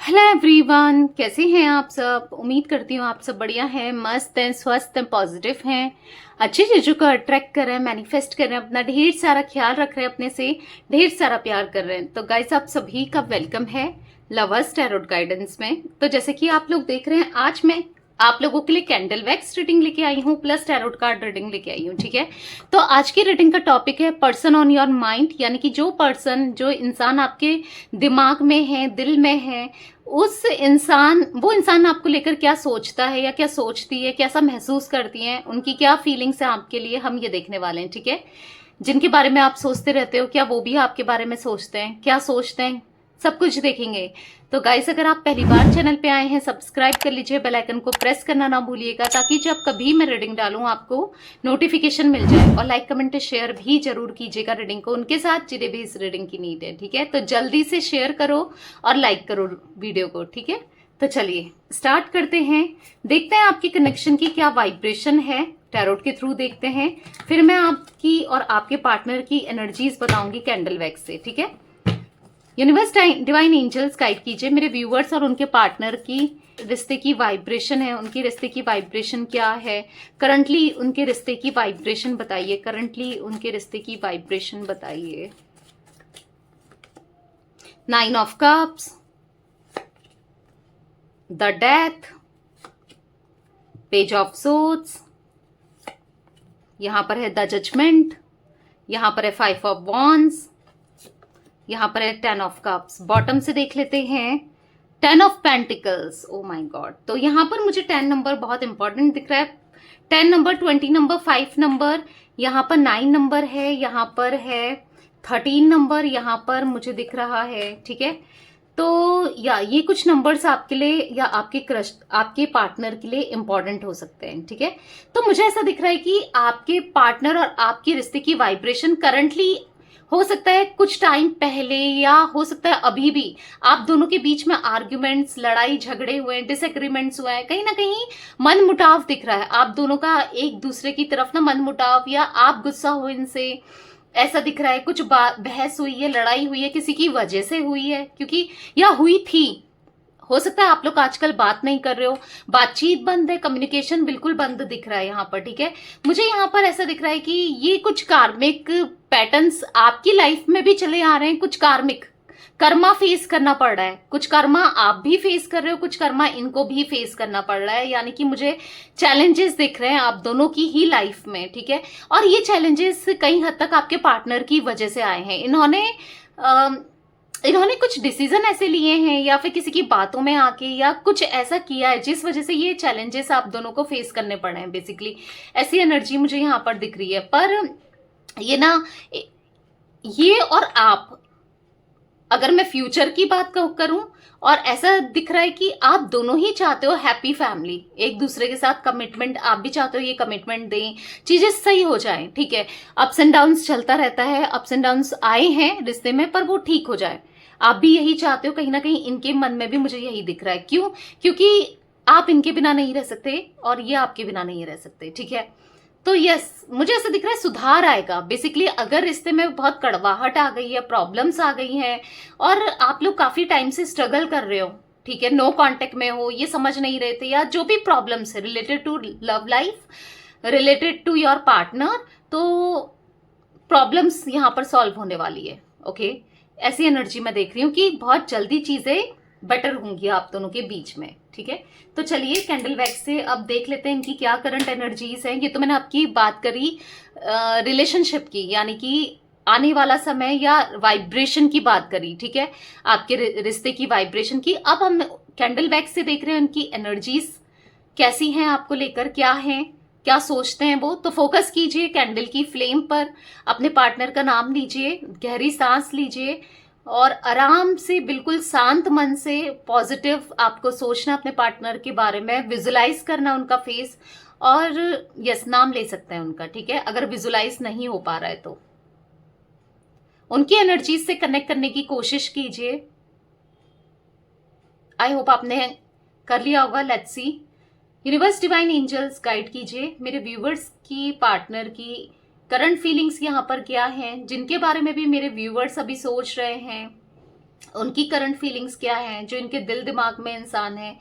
Hello everyone, कैसे हैं आप सब। उम्मीद करती हूँ आप सब बढ़िया हैं, मस्त हैं, स्वस्थ हैं, पॉजिटिव हैं, अच्छी चीज़ों को अट्रैक्ट कर रहे हैं, मैनिफेस्ट कर रहे हैं, अपना ढेर सारा ख्याल रख रहे हैं, अपने से ढेर सारा प्यार कर रहे हैं। तो गाइस, आप सभी का वेलकम है लवर्स टैरोट गाइडेंस में। तो जैसे कि आप लोग देख रहे हैं, आज मैं आप लोगों के लिए कैंडल वैक्स रीडिंग लेके आई हूँ प्लस टैरोट कार्ड रीडिंग लेके आई हूँ। ठीक है, तो आज की रीडिंग का टॉपिक है पर्सन ऑन योर माइंड, यानी कि जो इंसान आपके दिमाग में है, दिल में है, वो इंसान आपको लेकर क्या सोचता है या क्या सोचती है, कैसा महसूस करती है, उनकी क्या फीलिंग्स है आपके लिए, हम ये देखने वाले हैं। ठीक है, जिनके बारे में आप सोचते रहते हो, क्या वो भी आपके बारे में सोचते हैं, क्या सोचते हैं, सब कुछ देखेंगे। तो गाइस, अगर आप पहली बार चैनल पे आए हैं, सब्सक्राइब कर लीजिए, बेल आइकन को प्रेस करना ना भूलिएगा, ताकि जब कभी मैं रीडिंग डालूं आपको नोटिफिकेशन मिल जाए। और लाइक कमेंट शेयर भी जरूर कीजिएगा रीडिंग को उनके साथ जिन्हें भी इस रीडिंग की नीड है। ठीक है, तो जल्दी से शेयर करो और लाइक करो वीडियो को। ठीक है, तो चलिए स्टार्ट करते हैं। देखते हैं आपकी कनेक्शन की क्या वाइब्रेशन है, टैरोट के थ्रू देखते हैं। फिर मैं आपकी और आपके पार्टनर की एनर्जीज बताऊंगी कैंडल वैक्स से। ठीक है, यूनिवर्स डिवाइन एंजल्स गाइड कीजिए मेरे व्यूवर्स और उनके पार्टनर की रिश्ते की वाइब्रेशन है, उनकी रिश्ते की वाइब्रेशन क्या है करंटली, उनके रिश्ते की वाइब्रेशन बताइए, करंटली उनके रिश्ते की वाइब्रेशन बताइए। 9 of cups, the death, page of swords, यहां पर है द जजमेंट, यहां पर है 5 ऑफ वॉन्ड्स, यहां पर है 10 ऑफ कप्स। बॉटम से देख लेते हैं 10 of pentacles. Oh my God, तो यहां पर मुझे 10 नंबर बहुत इंपॉर्टेंट दिख रहा है। 10 नंबर, 20 नंबर, 5 नंबर, यहां पर 9 नंबर है, यहां पर है 13 नंबर, यहां पर मुझे दिख रहा है। ठीक है, तो या ये कुछ नंबर्स आपके लिए या आपके क्रश, आपके पार्टनर के लिए इंपॉर्टेंट हो सकते हैं। ठीक है, तो मुझे ऐसा दिख रहा है कि आपके पार्टनर और आपके रिश्ते की वाइब्रेशन करंटली, हो सकता है कुछ टाइम पहले या हो सकता है अभी भी, आप दोनों के बीच में आर्ग्यूमेंट्स, लड़ाई झगड़े हुए हैं, डिसएग्रीमेंट्स हुए हैं, कहीं ना कहीं मन मुटाव दिख रहा है आप दोनों का एक दूसरे की तरफ ना, मन मुटाव, या आप गुस्सा हो इनसे, ऐसा दिख रहा है। कुछ बहस हुई है, लड़ाई हुई है, किसी की वजह से हुई है, क्योंकि या हुई थी। हो सकता है आप लोग आजकल बात नहीं कर रहे हो, बातचीत बंद है, कम्युनिकेशन बिल्कुल बंद दिख रहा है यहाँ पर। ठीक है, मुझे यहाँ पर ऐसा दिख रहा है कि ये कुछ कार्मिक पैटर्न्स आपकी लाइफ में भी चले आ रहे हैं, कुछ कार्मिक कर्मा फेस करना पड़ रहा है, कुछ कर्मा आप भी फेस कर रहे हो, कुछ कर्मा इनको भी फेस करना पड़ रहा है, यानी कि मुझे चैलेंजेस दिख रहे हैं आप दोनों की ही लाइफ में। ठीक है, और ये चैलेंजेस कई हद तक आपके पार्टनर की वजह से आए हैं। इन्होंने कुछ डिसीजन ऐसे लिए हैं या फिर किसी की बातों में आके या कुछ ऐसा किया है जिस वजह से ये चैलेंजेस आप दोनों को फेस करने पड़े हैं। बेसिकली ऐसी एनर्जी मुझे यहाँ पर दिख रही है। पर ये ना, ये और आप, अगर मैं फ्यूचर की बात करूं, और ऐसा दिख रहा है कि आप दोनों ही चाहते हो हैप्पी फैमिली, एक दूसरे के साथ कमिटमेंट, आप भी चाहते हो ये कमिटमेंट दें, चीजें सही हो जाएं। ठीक है, अप्स एंड डाउन्स चलता रहता है, अप्स एंड डाउन्स आए हैं रिश्ते में, पर वो ठीक हो जाए, आप भी यही चाहते हो। कहीं ना कहीं इनके मन में भी मुझे यही दिख रहा है। क्यों? क्योंकि आप इनके बिना नहीं रह सकते और ये आपके बिना नहीं रह सकते। ठीक है, तो यस, मुझे ऐसा दिख रहा है सुधार आएगा। बेसिकली अगर रिश्ते में बहुत कड़वाहट आ गई है, प्रॉब्लम्स आ गई हैं और आप लोग काफी टाइम से स्ट्रगल कर रहे हो, ठीक है, नो कांटेक्ट में हो, ये समझ नहीं रहे थे, या जो भी प्रॉब्लम्स है related to love life, related to your partner, तो प्रॉब्लम्स यहाँ पर सॉल्व होने वाली है। ओके, ऐसी एनर्जी मैं देख रही हूँ कि बहुत जल्दी चीजें बेटर होंगी आप दोनों के बीच में। ठीक है, तो चलिए कैंडल वैक्स से अब देख लेते हैं इनकी क्या करंट एनर्जीज हैं। ये तो मैंने आपकी बात करी रिलेशनशिप की, यानी कि आने वाला समय या वाइब्रेशन की बात करी। ठीक है, आपके रिश्ते की वाइब्रेशन की। अब हम कैंडल वैक्स से देख रहे हैं उनकी एनर्जीज कैसी हैं, आपको लेकर क्या हैं, क्या सोचते हैं वो। तो फोकस कीजिए कैंडल की फ्लेम पर, अपने पार्टनर का नाम लीजिए, गहरी सांस लीजिए और आराम से, बिल्कुल शांत मन से पॉजिटिव आपको सोचना अपने पार्टनर के बारे में, विजुलाइज करना उनका फेस, और यस, नाम ले सकते हैं उनका। ठीक है, अगर विजुलाइज नहीं हो पा रहा है तो उनकी एनर्जीज से कनेक्ट करने की कोशिश कीजिए। आई होप आपने कर लिया होगा। Let's see, universe divine angels guide कीजिए मेरे व्यूवर्स की, पार्टनर की करंट फीलिंग्स यहाँ पर क्या हैं, जिनके बारे में भी मेरे व्यूवर्स अभी सोच रहे हैं, उनकी करंट फीलिंग्स क्या हैं, जो इनके दिल दिमाग में इंसान है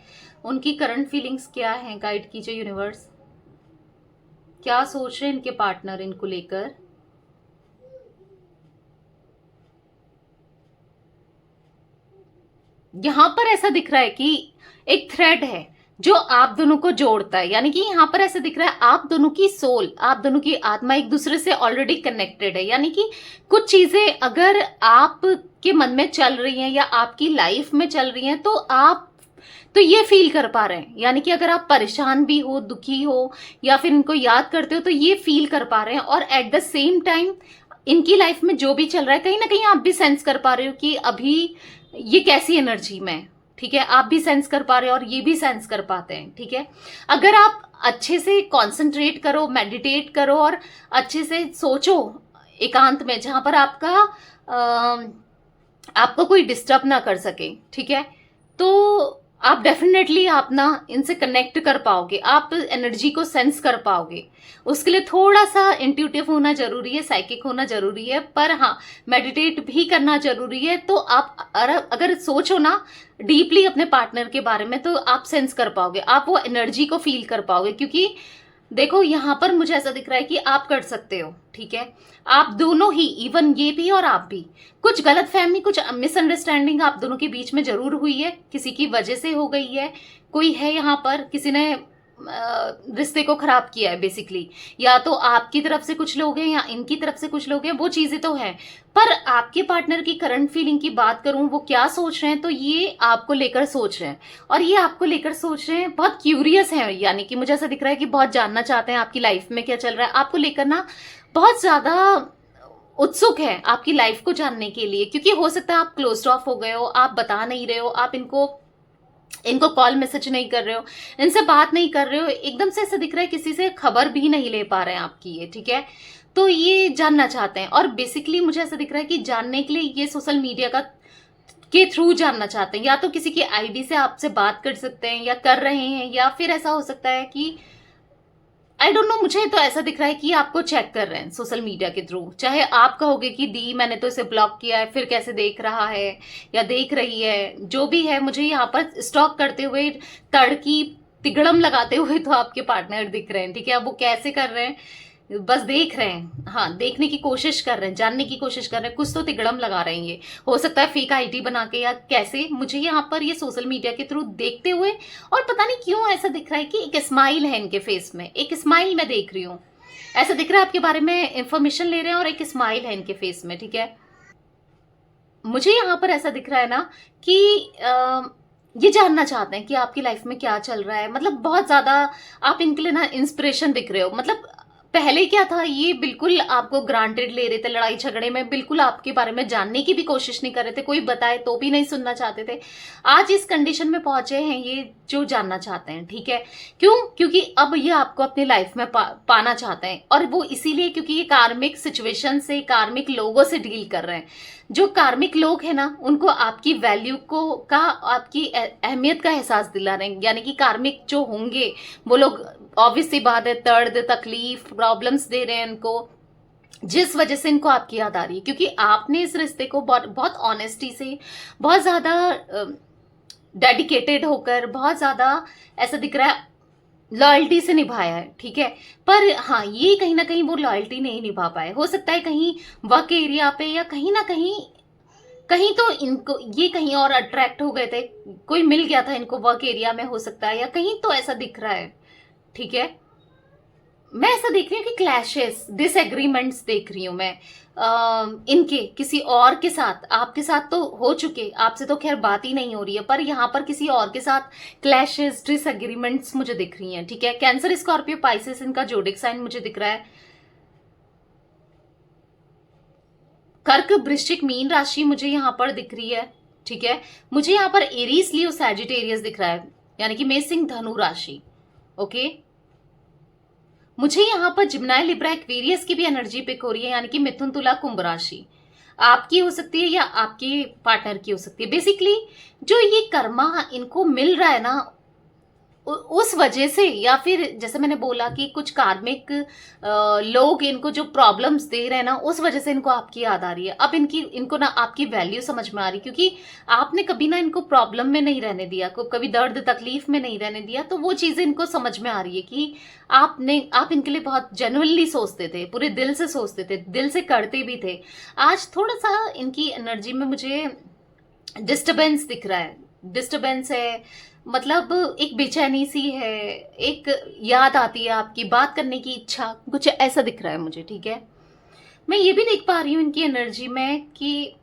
उनकी करंट फीलिंग्स क्या हैं, गाइड कीजिए यूनिवर्स। क्या सोच रहे हैं इनके पार्टनर इनको लेकर। यहां पर ऐसा दिख रहा है कि एक थ्रेड है जो आप दोनों को जोड़ता है, यानी कि यहाँ पर ऐसे दिख रहा है आप दोनों की सोल, आप दोनों की आत्मा एक दूसरे से ऑलरेडी कनेक्टेड है। यानी कि कुछ चीजें अगर आपके मन में चल रही हैं या आपकी लाइफ में चल रही हैं तो आप तो ये फील कर पा रहे हैं। यानी कि अगर आप परेशान भी हो, दुखी हो या फिर इनको याद करते हो तो ये फील कर पा रहे हैं। और एट द सेम टाइम इनकी लाइफ में जो भी चल रहा है कहीं ना कहीं आप भी सेंस कर पा रहे हो कि अभी ये कैसी एनर्जी में है। ठीक है, आप भी सेंस कर पा रहे हो और ये भी सेंस कर पाते हैं। ठीक है, अगर आप अच्छे से कॉन्सेंट्रेट करो, मेडिटेट करो और अच्छे से सोचो एकांत में, जहां पर आपको कोई डिस्टर्ब ना कर सके, ठीक है, तो आप डेफिनेटली आप ना इनसे कनेक्ट कर पाओगे, आप एनर्जी को सेंस कर पाओगे। उसके लिए थोड़ा सा इंट्यूटिव होना जरूरी है, साइकिक होना जरूरी है, पर हाँ मेडिटेट भी करना जरूरी है। तो आप अगर सोचो ना डीपली अपने पार्टनर के बारे में तो आप सेंस कर पाओगे, आप वो एनर्जी को फील कर पाओगे। क्योंकि देखो यहां पर मुझे ऐसा दिख रहा है कि आप कर सकते हो। ठीक है, आप दोनों ही, इवन ये भी और आप भी, कुछ गलतफहमी, कुछ मिसअंडरस्टैंडिंग आप दोनों के बीच में जरूर हुई है, किसी की वजह से हो गई है। कोई है यहाँ पर, किसी ने रिश्ते को खराब किया है बेसिकली, या तो आपकी तरफ से कुछ लोग हैं या इनकी तरफ से कुछ लोग हैं, वो चीजें तो है। पर आपके पार्टनर की करंट फीलिंग की बात करूं, वो क्या सोच रहे हैं, तो ये आपको लेकर सोच रहे हैं। और ये आपको लेकर सोच रहे हैं, बहुत क्यूरियस हैं। यानी कि मुझे ऐसा दिख रहा है कि बहुत जानना चाहते हैं आपकी लाइफ में क्या चल रहा है, आपको लेकर ना बहुत ज्यादा उत्सुक है आपकी लाइफ को जानने के लिए। क्योंकि हो सकता है आप क्लोज्ड ऑफ हो गए हो, आप बता नहीं रहे हो, आप इनको कॉल मैसेज नहीं कर रहे हो, इनसे बात नहीं कर रहे हो, एकदम से ऐसा दिख रहा है किसी से खबर भी नहीं ले पा रहे हैं आपकी ये। ठीक है, तो ये जानना चाहते हैं और बेसिकली मुझे ऐसा दिख रहा है कि जानने के लिए ये सोशल मीडिया के थ्रू जानना चाहते हैं। या तो किसी की आईडी से आपसे बात कर सकते हैं या कर रहे हैं, या फिर ऐसा हो सकता है कि आई डोंट नो, मुझे तो ऐसा दिख रहा है कि आपको चेक कर रहे हैं सोशल मीडिया के थ्रू। चाहे आप कहोगे कि दी मैंने तो इसे ब्लॉक किया है, फिर कैसे देख रहा है या देख रही है, जो भी है, मुझे यहाँ पर स्टॉक करते हुए, तड़की तिगड़म लगाते हुए तो आपके पार्टनर दिख रहे हैं। ठीक है, अब वो कैसे कर रहे हैं, बस देख रहे हैं, हाँ देखने की कोशिश कर रहे हैं, जानने की कोशिश कर रहे हैं, कुछ तो तिगड़म लगा रहे हैं। ये हो सकता है फेक आईडी बना के या कैसे, मुझे यहाँ पर ये सोशल मीडिया के थ्रू देखते हुए, और पता नहीं क्यों ऐसा दिख रहा है कि एक स्माइल है इनके फेस में, एक स्माइल मैं देख रही हूँ। ऐसा दिख रहा है आपके बारे में इंफॉर्मेशन ले रहे हैं और एक स्माइल है इनके फेस में। ठीक है, मुझे यहाँ पर ऐसा दिख रहा है ना कि ये जानना चाहते हैं कि आपकी लाइफ में क्या चल रहा है। मतलब बहुत ज्यादा आप इनके लिए ना इंस्पिरेशन दिख रहे हो। मतलब पहले क्या था, ये बिल्कुल आपको ग्रांटेड ले रहे थे, लड़ाई झगड़े में बिल्कुल आपके बारे में जानने की भी कोशिश नहीं कर रहे थे, कोई बताए तो भी नहीं सुनना चाहते थे। आज इस कंडीशन में पहुंचे हैं ये जो जानना चाहते हैं। ठीक है, क्यों? क्योंकि अब ये आपको अपनी लाइफ में पाना चाहते हैं, और वो इसीलिए क्योंकि ये कार्मिक सिचुएशन से, कार्मिक लोगों से डील कर रहे हैं। जो कार्मिक लोग हैं ना, उनको आपकी वैल्यू आपकी अहमियत का एहसास दिला रहे हैं। यानी कि कार्मिक जो होंगे वो लोग, ऑब्वियस सी बात है, दर्द, तकलीफ, प्रॉब्लम्स दे रहे हैं इनको, जिस वजह से इनको आपकी याद आ रही है। क्योंकि आपने इस रिश्ते को बहुत ऑनेस्टी से, बहुत ज्यादा डेडिकेटेड होकर, बहुत ज्यादा ऐसा दिख रहा है लॉयल्टी से निभाया है। ठीक है, पर हाँ ये कहीं ना कहीं वो लॉयल्टी नहीं निभा पाए। हो सकता है कहीं वर्क एरिया पे या कहीं ना कहीं तो इनको ये कहीं और अट्रैक्ट हो गए थे, कोई मिल गया था इनको वर्क एरिया में, हो सकता है, या कहीं तो ऐसा दिख रहा है। ठीक है, मैं ऐसा देख रही हूँ कि क्लैशेस, डिसएग्रीमेंट्स देख रही हूँ मैं इनके किसी और के साथ। आपके साथ तो हो चुके, आपसे तो खैर बात ही नहीं हो रही है, पर यहाँ पर किसी और के साथ क्लैशेस, डिसएग्रीमेंट्स मुझे दिख रही हैं। ठीक है, कैंसर, स्कॉर्पियो, पाइसेस इनका जोडिक साइन मुझे दिख रहा है। कर्क, वृश्चिक, मीन राशि मुझे यहाँ पर दिख रही है। ठीक है, मुझे यहाँ पर एरीज, लियो, सैजिटेरियस दिख रहा है, यानी कि मेष, सिंह, धनु राशि। ओके, मुझे यहाँ पर जिम्नाई, लिब्रा, एक्वेरियस की भी एनर्जी पिक हो रही है, यानी कि मिथुन, तुला, कुंभ राशि। आपकी हो सकती है या आपके पार्टनर की हो सकती है। बेसिकली जो ये कर्मा इनको मिल रहा है ना, उस वजह से, या फिर जैसे मैंने बोला कि कुछ कार्मिक लोग इनको जो प्रॉब्लम्स दे रहे हैं ना, उस वजह से इनको आपकी याद आ रही है। अब इनको ना आपकी वैल्यू समझ में आ रही, क्योंकि आपने कभी ना इनको प्रॉब्लम में नहीं रहने दिया, कभी दर्द तकलीफ में नहीं रहने दिया, तो वो चीजें इनको समझ में आ रही है कि आप इनके लिए बहुत जेन्युइनली सोचते थे, पूरे दिल से सोचते थे, दिल से करते भी थे। आज थोड़ा सा इनकी एनर्जी में मुझे डिस्टरबेंस दिख रहा है, डिस्टरबेंस है, मतलब एक बेचैनी सी है, एक याद आती है आपकी, बात करने की इच्छा, कुछ ऐसा दिख रहा है मुझे। ठीक है, मैं ये भी देख पा रही हूँ इनकी एनर्जी में कि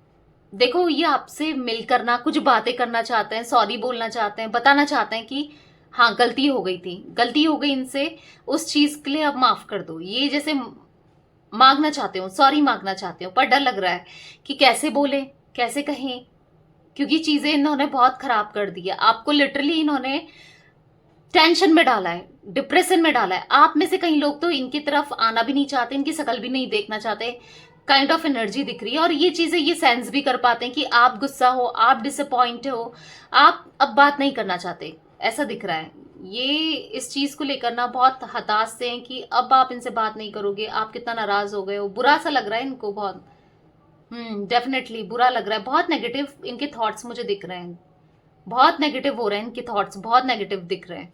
देखो ये आपसे मिलकर ना कुछ बातें करना चाहते हैं, सॉरी बोलना चाहते हैं, बताना चाहते हैं कि हाँ गलती हो गई थी, गलती हो गई इनसे, उस चीज के लिए अब माफ कर दो। ये जैसे मांगना चाहते हो, सॉरी मांगना चाहते हो, पर डर लग रहा है कि कैसे बोले, कैसे कहें, क्योंकि चीजें इन्होंने बहुत खराब कर दी है आपको। लिटरली इन्होंने टेंशन में डाला है, डिप्रेशन में डाला है। आप में से कई लोग तो इनकी तरफ आना भी नहीं चाहते, इनकी शक्ल भी नहीं देखना चाहते, काइंड ऑफ एनर्जी दिख रही है। और ये चीजें ये सेंस भी कर पाते हैं कि आप गुस्सा हो, आप डिसअपॉइंट हो, आप अब बात नहीं करना चाहते, ऐसा दिख रहा है। ये इस चीज को लेकर ना बहुत हताश से हैं कि अब आप इनसे बात नहीं करोगे, आप कितना नाराज हो गए हो, बुरा सा लग रहा है इनको बहुत। डेफिनेटली बुरा लग रहा है, बहुत नेगेटिव इनके थॉट्स मुझे दिख रहे हैं, बहुत नेगेटिव हो रहे हैं इनके थॉट्स, बहुत नेगेटिव दिख रहे हैं,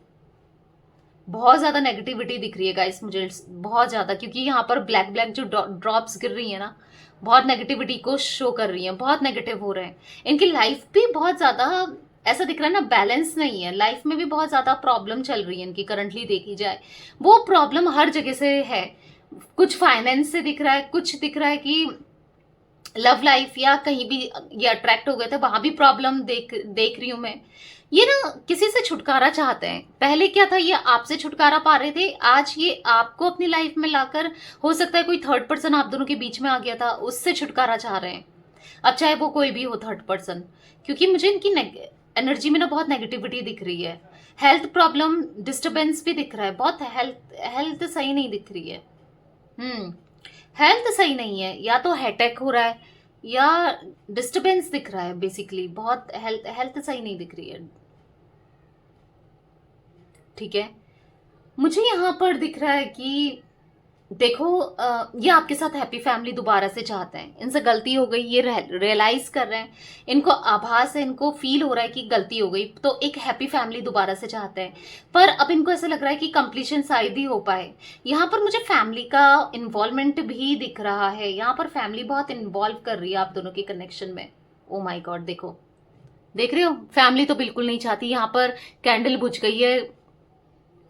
बहुत ज्यादा नेगेटिविटी दिख रही है गाइस मुझे, बहुत ज्यादा, क्योंकि यहाँ पर ब्लैक ब्लैक जो ड्रॉप्स गिर रही है ना, बहुत नेगेटिविटी को शो कर रही है, बहुत नेगेटिव हो रहे हैं। इनकी लाइफ भी बहुत ज्यादा ऐसा दिख रहा है ना, बैलेंस नहीं है, लाइफ में भी बहुत ज्यादा प्रॉब्लम चल रही है इनकी करंटली देखी जाए। वो प्रॉब्लम हर जगह से है, कुछ फाइनेंस से दिख रहा है, कुछ दिख रहा है कि लव लाइफ या कहीं भी ये अट्रैक्ट हो गए थे, वहां भी प्रॉब्लम देख रही हूं मैं। ये ना किसी से छुटकारा चाहते हैं, पहले क्या था ये आपसे छुटकारा पा रहे थे, आज ये आपको अपनी लाइफ में लाकर, हो सकता है कोई थर्ड पर्सन आप दोनों के बीच में आ गया था, उससे छुटकारा चाह रहे हैं। अब चाहे वो कोई भी हो थर्ड पर्सन, क्योंकि मुझे इनकी एनर्जी में ना बहुत नेगेटिविटी दिख रही है, हेल्थ प्रॉब्लम डिस्टर्बेंस भी दिख रहा है, बहुत हेल्थ सही नहीं दिख रही है। हेल्थ सही नहीं है, या तो अटैक हो रहा है या डिस्टरबेंस दिख रहा है, बेसिकली बहुत हेल्थ सही नहीं दिख रही है। ठीक है, मुझे यहाँ पर दिख रहा है कि देखो ये आपके साथ हैप्पी फैमिली दोबारा से चाहते हैं, इनसे गलती हो गई, ये रियलाइज कर रहे हैं, इनको आभास है, इनको फील हो रहा है कि गलती हो गई, तो एक हैप्पी फैमिली दोबारा से चाहते हैं। पर अब इनको ऐसा लग रहा है कि कंप्लीशन शायद ही हो पाए। यहाँ पर मुझे फैमिली का इन्वॉल्वमेंट भी दिख रहा है, यहाँ पर फैमिली बहुत इन्वॉल्व कर रही है आप दोनों के कनेक्शन में। ओ माई गॉड, देखो देख रहे हो, फैमिली तो बिल्कुल नहीं चाहती। यहाँ पर कैंडल बुझ गई है,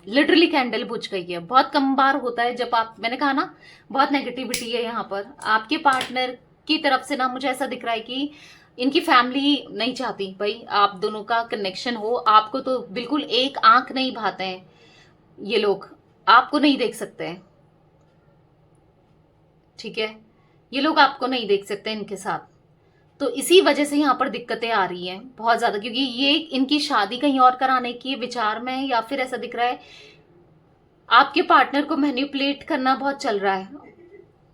लिटरली कैंडल बुझ गई है। बहुत कम बार होता है जब आप, मैंने कहा ना बहुत नेगेटिविटी है यहाँ पर आपके पार्टनर की तरफ से ना, मुझे ऐसा दिख रहा है कि इनकी फैमिली नहीं चाहती भाई आप दोनों का कनेक्शन हो। आपको तो बिल्कुल एक आंख नहीं भाते हैं ये लोग, आपको नहीं देख सकते हैं। ठीक है, ये लोग आपको नहीं देख सकते इनके साथ, तो इसी वजह से यहाँ पर दिक्कतें आ रही हैं बहुत ज्यादा, क्योंकि ये इनकी शादी कहीं और कराने की विचार में है, या फिर ऐसा दिख रहा है आपके पार्टनर को मैनिपुलेट करना बहुत चल रहा है।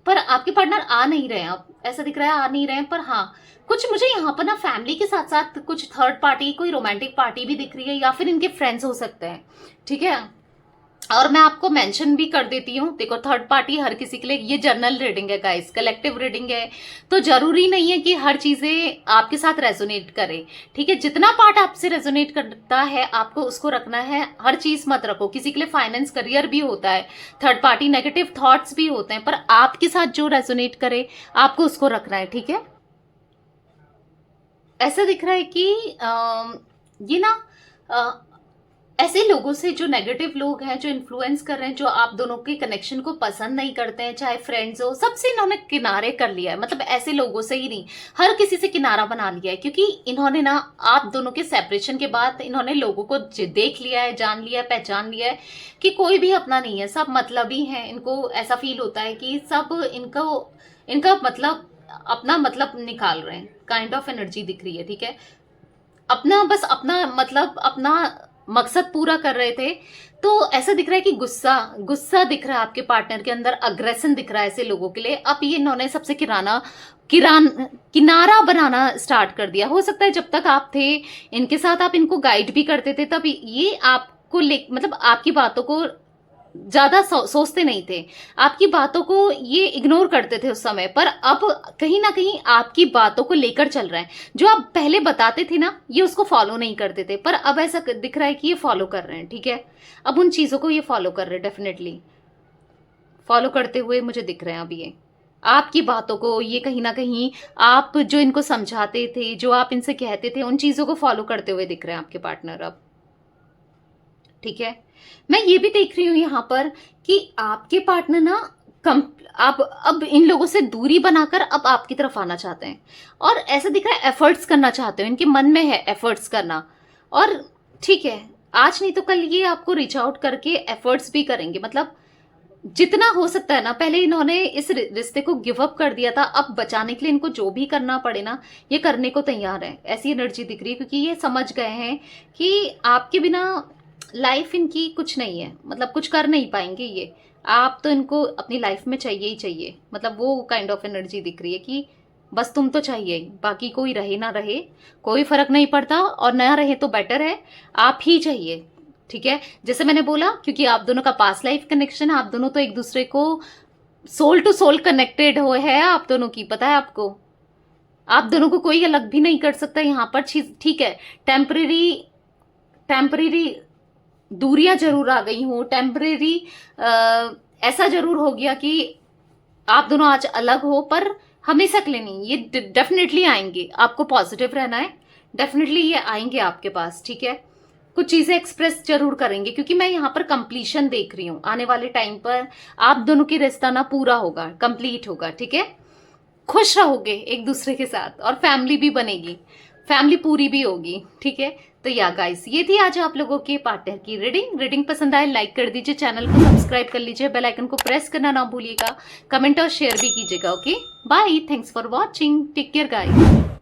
पर आपके पार्टनर आ नहीं रहे हैं, अब ऐसा दिख रहा है आ नहीं रहे हैं। पर हाँ, कुछ मुझे यहाँ पर ना फैमिली के साथ साथ कुछ थर्ड पार्टी, कोई रोमांटिक पार्टी भी दिख रही है, या फिर इनके फ्रेंड्स हो सकते हैं। ठीक है, और मैं आपको मेंशन भी कर देती हूँ, देखो थर्ड पार्टी हर किसी के लिए, ये जर्नल रीडिंग है गाइस, कलेक्टिव रीडिंग है, तो जरूरी नहीं है कि हर चीजें आपके साथ रेजोनेट करे। ठीक है, जितना पार्ट आपसे रेजोनेट करता है आपको उसको रखना है, हर चीज मत रखो। किसी के लिए फाइनेंस करियर भी होता है थर्ड पार्टी, नेगेटिव थॉट्स भी होते हैं, पर आपके साथ जो रेजोनेट करे आपको उसको रखना है। ठीक है, ऐसा दिख रहा है कि ये ना ऐसे लोगों से, जो नेगेटिव लोग हैं, जो इन्फ्लुएंस कर रहे हैं, जो आप दोनों के कनेक्शन को पसंद नहीं करते हैं, चाहे फ्रेंड्स हो, सबसे इन्होंने किनारे कर लिया है। मतलब ऐसे लोगों से ही नहीं, हर किसी से किनारा बना लिया है, क्योंकि इन्होंने ना आप दोनों के सेपरेशन के बाद इन्होंने लोगों को देख लिया है, जान लिया है, पहचान लिया है कि कोई भी अपना नहीं है, सब मतलबी हैं। इनको ऐसा फील होता है कि सब इनका मतलब अपना मतलब निकाल रहे हैं, काइंड ऑफ एनर्जी दिख रही है। ठीक है, अपना बस अपना मतलब अपना मकसद पूरा कर रहे थे, तो ऐसा दिख रहा है कि गुस्सा दिख रहा है आपके पार्टनर के अंदर, अग्रेशन दिख रहा है ऐसे लोगों के लिए। अब ये इन्होंने सबसे किनारा बनाना स्टार्ट कर दिया। हो सकता है जब तक आप थे इनके साथ, आप इनको गाइड भी करते थे, तब ये आप आपको मतलब आपकी बातों को ज्यादा सोचते नहीं थे, आपकी बातों को ये इग्नोर करते थे उस समय, पर अब कहीं ना कहीं आपकी बातों को लेकर चल रहे हैं। जो आप पहले बताते थे ना, ये उसको फॉलो नहीं करते थे, पर अब ऐसा दिख रहा है कि ये फॉलो कर रहे हैं। ठीक है, अब उन चीजों को ये फॉलो कर रहे हैं, डेफिनेटली फॉलो करते हुए मुझे दिख रहे हैं। अब ये आपकी बातों को, ये कहीं ना कहीं आप जो इनको समझाते थे, जो आप इनसे कहते थे, उन चीजों को फॉलो करते हुए दिख रहे हैं आपके पार्टनर अब। ठीक है, मैं ये भी देख रही हूं यहां पर कि आपके पार्टनर ना कम आप अब इन लोगों से दूरी बनाकर अब आपकी तरफ आना चाहते हैं, और ऐसा दिख रहा है एफर्ट्स करना चाहते हो, इनके मन में है एफर्ट्स करना। और ठीक है, आज नहीं तो कल ये आपको रीच आउट करके एफर्ट्स भी करेंगे, मतलब जितना हो सकता है ना। पहले इन्होंने इस रिश्ते को गिव अप कर दिया था, अब बचाने के लिए इनको जो भी करना पड़े ना, ये करने को तैयार है, ऐसी एनर्जी दिख रही है। क्योंकि ये समझ गए हैं कि आपके बिना लाइफ इनकी कुछ नहीं है, मतलब कुछ कर नहीं पाएंगे ये। आप तो इनको अपनी लाइफ में चाहिए ही चाहिए, मतलब वो काइंड ऑफ एनर्जी दिख रही है कि बस तुम तो चाहिए ही, बाकी कोई रहे ना रहे कोई फर्क नहीं पड़ता, और नया रहे तो बेटर है, आप ही चाहिए। ठीक है, जैसे मैंने बोला, क्योंकि आप दोनों का पास्ट लाइफ कनेक्शन, आप दोनों तो एक दूसरे को सोल टू सोल कनेक्टेड हो है आप दोनों की, पता है आपको। आप दोनों को कोई अलग भी नहीं कर सकता यहाँ पर चीज। ठीक है, टेम्परेरी टेम्परेरी दूरियां जरूर आ गई हूं, टेम्परेरी ऐसा जरूर हो गया कि आप दोनों आज अलग हो, पर हमेशा के लिए नहीं, ये डेफिनेटली आएंगे। आपको पॉजिटिव रहना है, डेफिनेटली ये आएंगे आपके पास। ठीक है, कुछ चीजें एक्सप्रेस जरूर करेंगे, क्योंकि मैं यहाँ पर कंप्लीशन देख रही हूँ। आने वाले टाइम पर आप दोनों की रिश्ता ना पूरा होगा, कंप्लीट होगा। ठीक है, खुश रहोगे एक दूसरे के साथ, और फैमिली भी बनेगी, फैमिली पूरी भी होगी। ठीक है, तो या गाइस, ये थी आज आप लोगों के पार्टनर की रीडिंग पसंद आए लाइक कर दीजिए, चैनल को सब्सक्राइब कर लीजिए, बेल आइकन को प्रेस करना ना भूलिएगा, कमेंट और शेयर भी कीजिएगा। Okay bye, thanks for watching, take care guys.